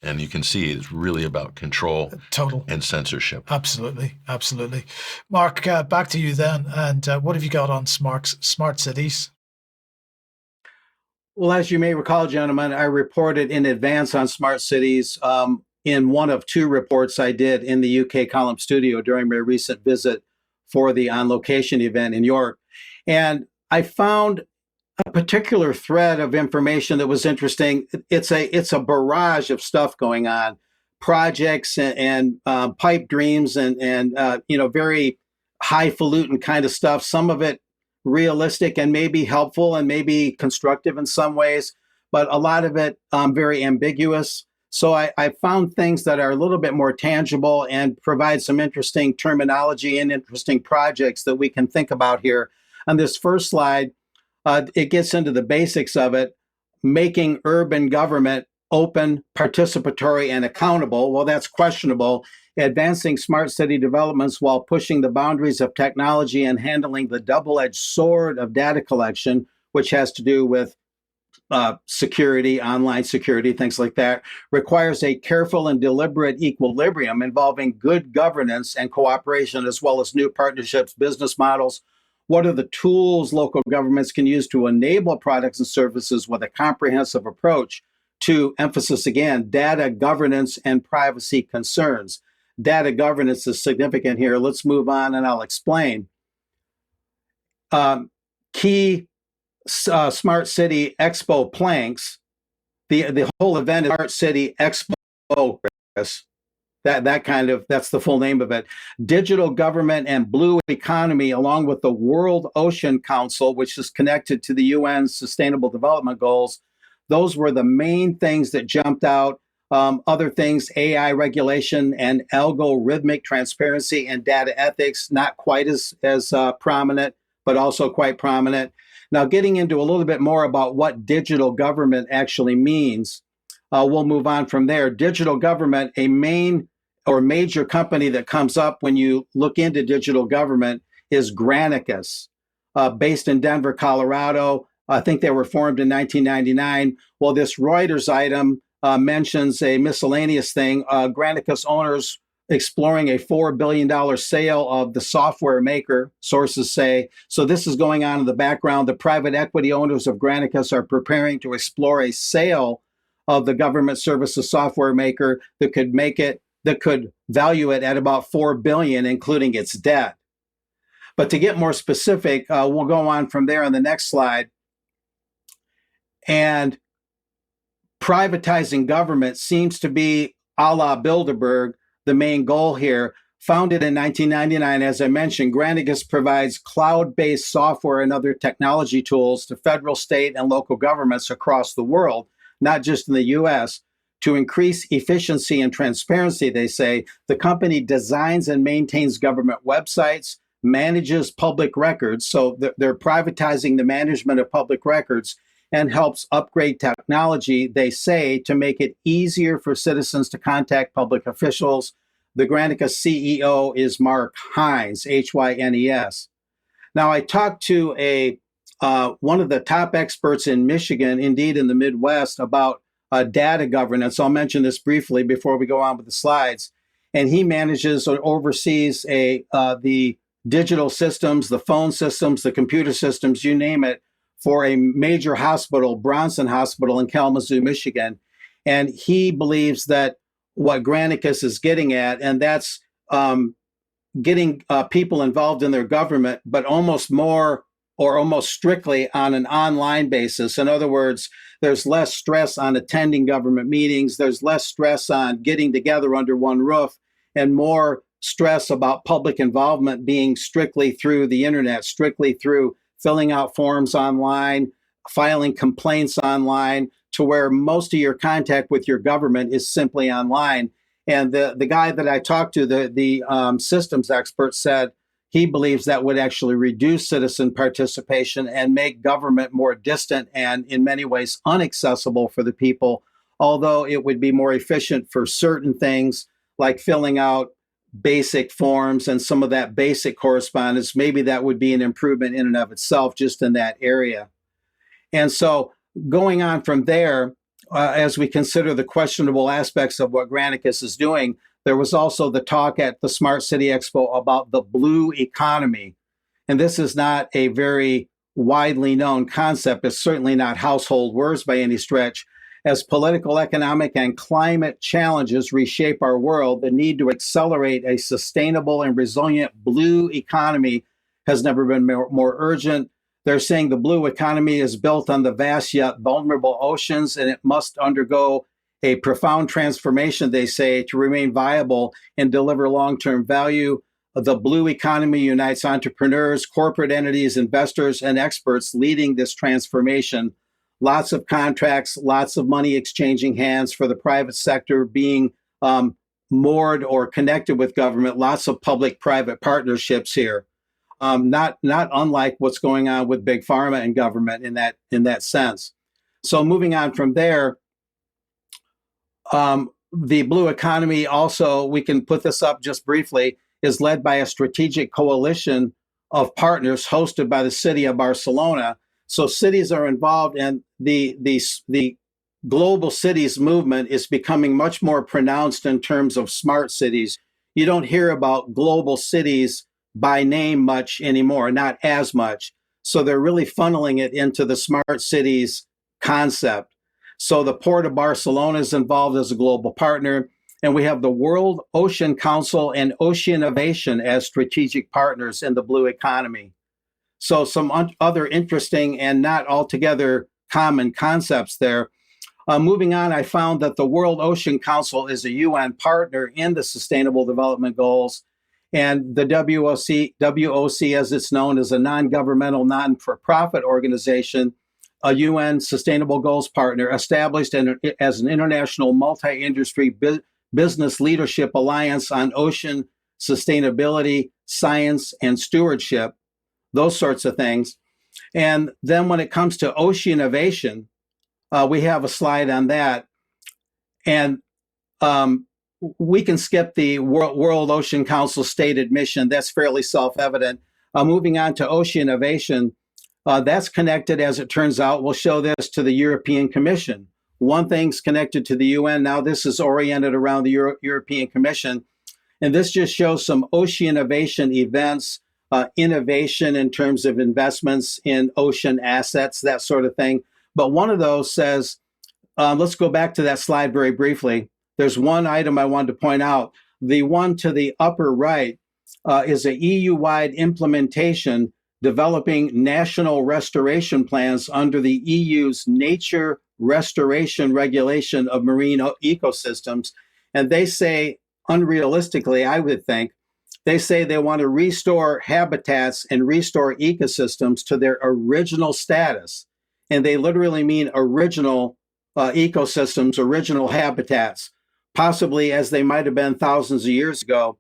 And you can see it's really about control, total, and censorship. Absolutely. Mark, back to you then. And what have you got on smart cities? Well, as you may recall, gentlemen, I reported in advance on smart cities in one of two reports I did in the UK column studio during my recent visit for the On Location event in York. And I found a particular thread of information that was interesting. It's a barrage of stuff going on, projects and pipe dreams and very highfalutin kind of stuff. Some of it realistic and maybe helpful and maybe constructive in some ways, but a lot of it very ambiguous. So I found things that are a little bit more tangible and provide some interesting terminology and interesting projects that we can think about here. On this first slide, it gets into the basics of it, making urban government open, participatory, and accountable. Well, that's questionable. Advancing smart city developments while pushing the boundaries of technology and handling the double-edged sword of data collection, which has to do with security, online security, things like that, requires a careful and deliberate equilibrium involving good governance and cooperation, as well as new partnerships, business models. What are the tools local governments can use to enable products and services with a comprehensive approach to, emphasis again, data governance and privacy concerns? Data governance is significant here. Let's move on and I'll explain. Key Smart City Expo planks. The whole event is Smart City Expo, Chris. That's the full name of it. Digital government and blue economy, along with the World Ocean Council, which is connected to the UN's Sustainable Development Goals. Those were the main things that jumped out. Other things, AI regulation and algorithmic transparency and data ethics, not quite as prominent, but also quite prominent. Now, getting into a little bit more about what digital government actually means, we'll move on from there. Digital government, a main or major company that comes up when you look into digital government is Granicus, based in Denver, Colorado. I think they were formed in 1999. Well, this Reuters item mentions a miscellaneous thing. Granicus owners exploring a $4 billion sale of the software maker, sources say. So this is going on in the background. The private equity owners of Granicus are preparing to explore a sale of the government services software maker that could value it at about $4 billion, including its debt. But to get more specific, we'll go on from there on the next slide. And privatizing government seems to be, a la Bilderberg, the main goal here. Founded in 1999, as I mentioned, Granicus provides cloud-based software and other technology tools to federal, state, and local governments across the world, not just in the U.S. To increase efficiency and transparency, they say, the company designs and maintains government websites, manages public records, so they're privatizing the management of public records, and helps upgrade technology, they say, to make it easier for citizens to contact public officials. The Granicus CEO is Mark Hines, Hynes. Now, I talked to one of the top experts in Michigan, indeed in the Midwest, about data governance. I'll mention this briefly before we go on with the slides. And he manages or oversees the digital systems, the phone systems, the computer systems, you name it, for a major hospital, Bronson Hospital in Kalamazoo, Michigan. And he believes that what Granicus is getting at, and that's getting people involved in their government, but almost more or almost strictly on an online basis. In other words, there's less stress on attending government meetings, there's less stress on getting together under one roof, and more stress about public involvement being strictly through the internet, strictly through filling out forms online, filing complaints online, to where most of your contact with your government is simply online. And the guy that I talked to, the systems expert, said he believes that would actually reduce citizen participation and make government more distant and in many ways inaccessible for the people, although it would be more efficient for certain things like filling out basic forms and some of that basic correspondence. Maybe that would be an improvement in and of itself just in that area. And so going on from there, as we consider the questionable aspects of what Granicus is doing, there was also the talk at the Smart City Expo about the blue economy. And this is not a very widely known concept. It's certainly not household words by any stretch. As political, economic, and climate challenges reshape our world, the need to accelerate a sustainable and resilient blue economy has never been more urgent. They're saying the blue economy is built on the vast yet vulnerable oceans, and it must undergo a profound transformation, they say, to remain viable and deliver long-term value. The blue economy unites entrepreneurs, corporate entities, investors, and experts leading this transformation. Lots of contracts, lots of money exchanging hands for the private sector being moored or connected with government, lots of public-private partnerships here. Not unlike what's going on with big pharma and government in that sense. So moving on from there, the blue economy also, we can put this up just briefly, is led by a strategic coalition of partners hosted by the city of Barcelona. So cities are involved, and the global cities movement is becoming much more pronounced in terms of smart cities. You don't hear about global cities by name much anymore, not as much. So they're really funneling it into the smart cities concept. So the Port of Barcelona is involved as a global partner, and we have the World Ocean Council and Oceanovation as strategic partners in the blue economy. So some other interesting and not altogether common concepts there. Moving on, I found that the World Ocean Council is a UN partner in the Sustainable Development Goals. And the WOC, as it's known, is a non-governmental, non-for-profit organization, a UN Sustainable Goals partner, established as an international multi-industry business leadership alliance on ocean sustainability, science, and stewardship, those sorts of things. And then when it comes to Oceanovation, we have a slide on that. And we can skip the World Ocean Council stated mission. That's fairly self-evident. Moving on to Oceanovation, that's connected, as it turns out, we'll show this, to the European Commission. One thing's connected to the UN. Now this is oriented around the European Commission. And this just shows some Oceanovation events, innovation in terms of investments in ocean assets, that sort of thing. But one of those says, let's go back to that slide very briefly. There's one item I wanted to point out. The one to the upper right is a EU-wide implementation developing national restoration plans under the EU's Nature Restoration Regulation of Marine Ecosystems. And they say, unrealistically, I would think, they say they want to restore habitats and restore ecosystems to their original status. And they literally mean original ecosystems, original habitats, possibly as they might have been thousands of years ago,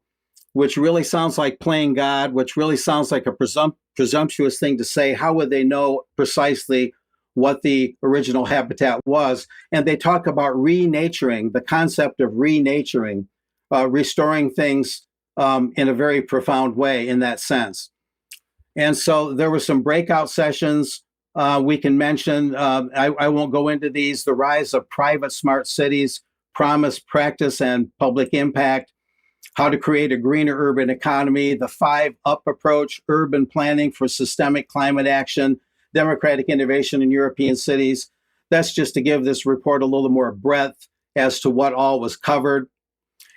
which really sounds like playing God, which really sounds like a presumptuous thing to say. How would they know precisely what the original habitat was? And they talk about renaturing, the concept of renaturing, restoring things in a very profound way in that sense. And so there were some breakout sessions. We can mention, I won't go into these, the rise of private smart cities, promise, practice, and public impact, how to create a greener urban economy, the 5-up approach, urban planning for systemic climate action, democratic innovation in European cities. That's just to give this report a little more breadth as to what all was covered.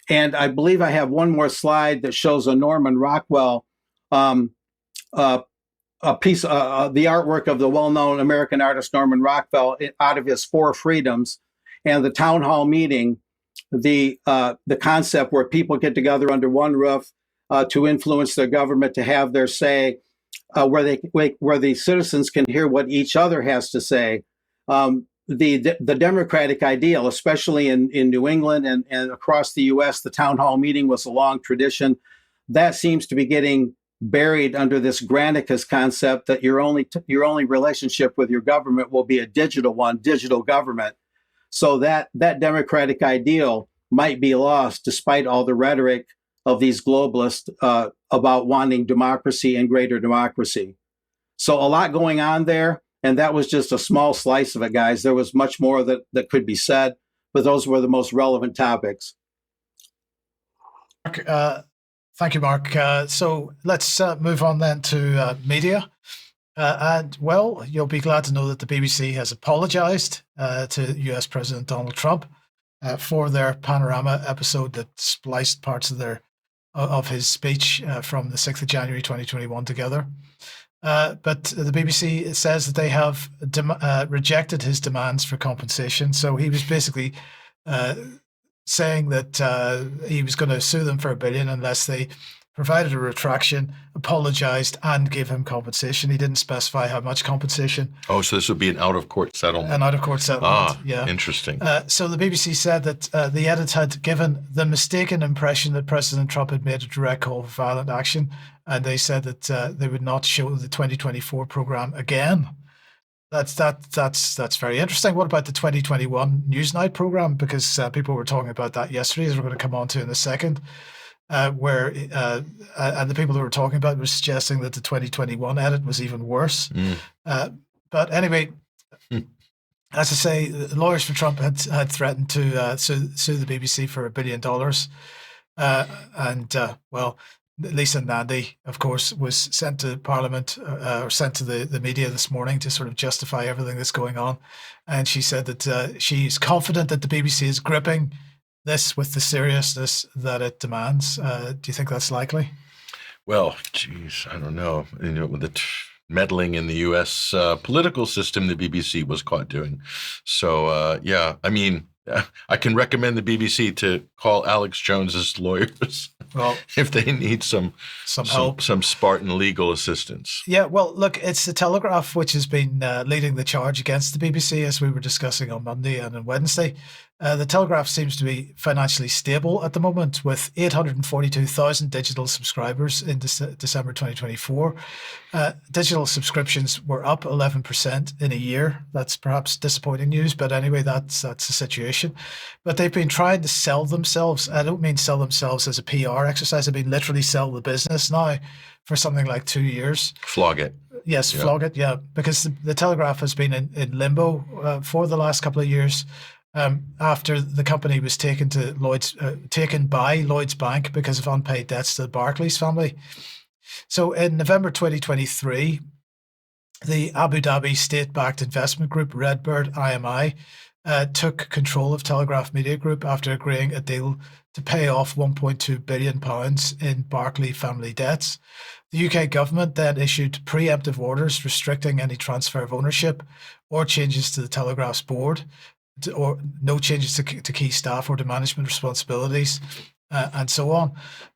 And I believe I have one more slide that shows a Norman Rockwell a piece, the artwork of the well-known American artist Norman Rockwell out of his Four Freedoms, and the town hall meeting, the concept where people get together under one roof to influence their government, to have their say, where the citizens can hear what each other has to say. The democratic ideal, especially in New England and across the U.S., the town hall meeting was a long tradition. That seems to be getting buried under this Granicus concept that your only relationship with your government will be a digital one, digital government. So that democratic ideal might be lost despite all the rhetoric of these globalists about wanting democracy and greater democracy. So a lot going on there. And that was just a small slice of it, guys. There was much more that could be said, but those were the most relevant topics. Thank you, Mark. So let's move on then to media. And well, you'll be glad to know that the BBC has apologized to US President Donald Trump for their Panorama episode that spliced parts of his speech from the 6th of January 2021 together. But the BBC says that they have rejected his demands for compensation. So he was basically saying that he was going to sue them for $1 billion unless they provided a retraction, apologized, and gave him compensation. He didn't specify how much compensation. Oh, so this would be an out-of-court settlement. An out-of-court settlement, yeah. Interesting. So the BBC said that the edit had given the mistaken impression that President Trump had made a direct call for violent action, and they said that they would not show the 2024 program again. That's very interesting. What about the 2021 Newsnight program? Because people were talking about that yesterday, as we're going to come on to in a second. And the people that were talking about were suggesting that the 2021 edit was even worse. But anyway, as I say, lawyers for Trump had threatened to sue the BBC for $1 billion. Well, Lisa Nandy, of course, was sent to Parliament or sent to the media this morning to sort of justify everything that's going on. And she said that she's confident that the BBC is gripping this with the seriousness that it demands. Do you think that's likely? Well, geez, I don't know. With the meddling in the U.S. Political system, the BBC was caught doing. So, yeah, I mean, I can recommend the BBC to call Alex Jones's lawyers if they need some help, some Spartan legal assistance. Yeah, well, look, it's the Telegraph which has been leading the charge against the BBC, as we were discussing on Monday and on Wednesday. The Telegraph seems to be financially stable at the moment, with 842,000 digital subscribers in December 2024. Digital subscriptions were up 11% in a year. That's perhaps disappointing news, but anyway, that's the situation. But they've been trying to sell themselves. I don't mean sell themselves as a PR exercise. I mean literally sell the business now for something like 2 years. Flog it. Yes, yeah. Flog it, yeah. Because the Telegraph has been in limbo for the last couple of years. After the company was taken by Lloyd's Bank because of unpaid debts to the Barclays family. So in November 2023, the Abu Dhabi state-backed investment group Redbird IMI took control of Telegraph Media Group after agreeing a deal to pay off £1.2 billion in Barclay family debts. The UK government then issued preemptive orders restricting any transfer of ownership or changes to the Telegraph's board, or no changes to key staff or to management responsibilities, and so on.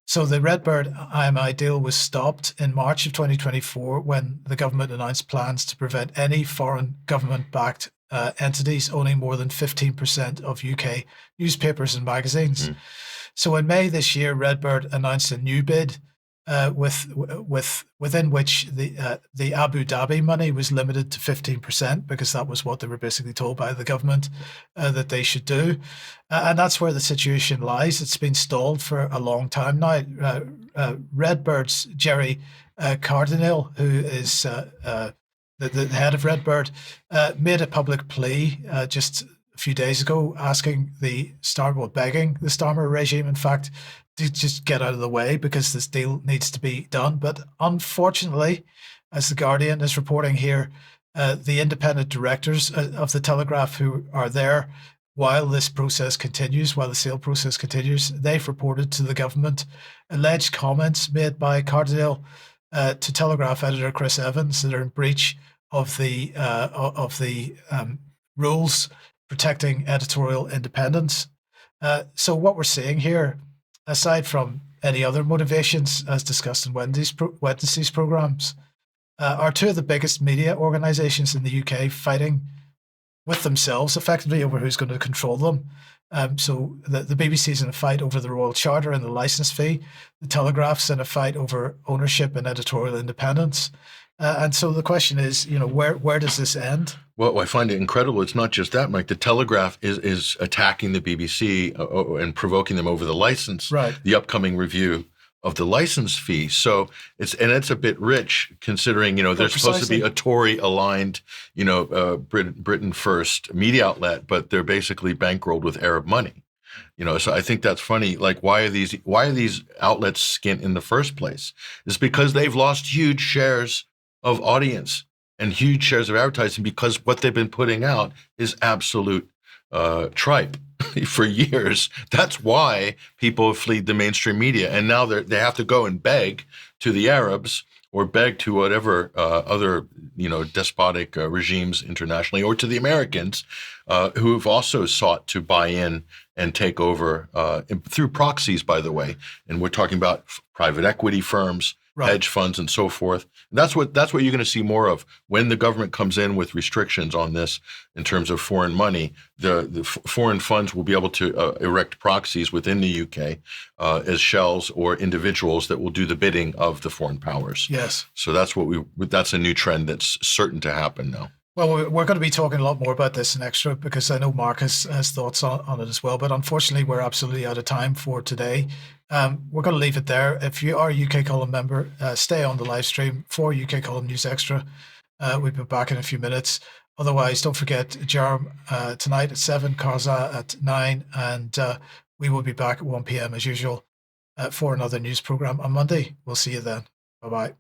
So the Redbird IMI deal was stopped in March of 2024 when the government announced plans to prevent any foreign government-backed entities owning more than 15% of UK newspapers and magazines. So in May this year, Redbird announced a new bid within which the Abu Dhabi money was limited to 15%, because that was what they were basically told by the government that they should do. And that's where the situation lies. It's been stalled for a long time now. Redbird's Jerry Cardinal, who is the head of Redbird, made a public plea just a few days ago, asking the begging the Starmer regime, in fact, to just get out of the way because this deal needs to be done. But unfortunately, as The Guardian is reporting here, the independent directors of the Telegraph who are there while this process continues, while the sale process continues, they've reported to the government alleged comments made by Cardinal to Telegraph editor Chris Evans that are in breach of the rules protecting editorial independence. So what we're seeing here, aside from any other motivations as discussed in Wednesday's programs, are two of the biggest media organizations in the UK fighting with themselves effectively over who's going to control them. So the BBC's in a fight over the Royal Charter and the licence fee. The Telegraph's in a fight over ownership and editorial independence. And so the question is, where does this end? Well, I find it incredible. It's not just that, Mike. The Telegraph is attacking the BBC and provoking them over the license, right, the upcoming review of the license fee. So it's a bit rich considering, they're supposed to be a Tory-aligned, Britain First media outlet, but they're basically bankrolled with Arab money. So I think that's funny. Like, why are these outlets skint in the first place? It's because they've lost huge shares of audience and huge shares of advertising because what they've been putting out is absolute tripe for years. That's why people have fled the mainstream media, and now they have to go and beg to the Arabs or beg to whatever other despotic regimes internationally, or to the Americans who have also sought to buy in and take over through proxies, by the way. And we're talking about private equity firms, right, hedge funds, and so forth. And that's what you're going to see more of when the government comes in with restrictions on this in terms of foreign money. The foreign funds will be able to erect proxies within the UK as shells or individuals that will do the bidding of the foreign powers. Yes. So that's a new trend that's certain to happen now. Well, we're going to be talking a lot more about this in Extra because I know Mark has thoughts on it as well. But unfortunately, we're absolutely out of time for today. We're going to leave it there. If you are a UK Column member, stay on the live stream for UK Column News Extra. We'll be back in a few minutes. Otherwise, don't forget Jerem tonight at 7, Kaza at 9, and we will be back at 1 p.m. as usual for another news program on Monday. We'll see you then. Bye-bye.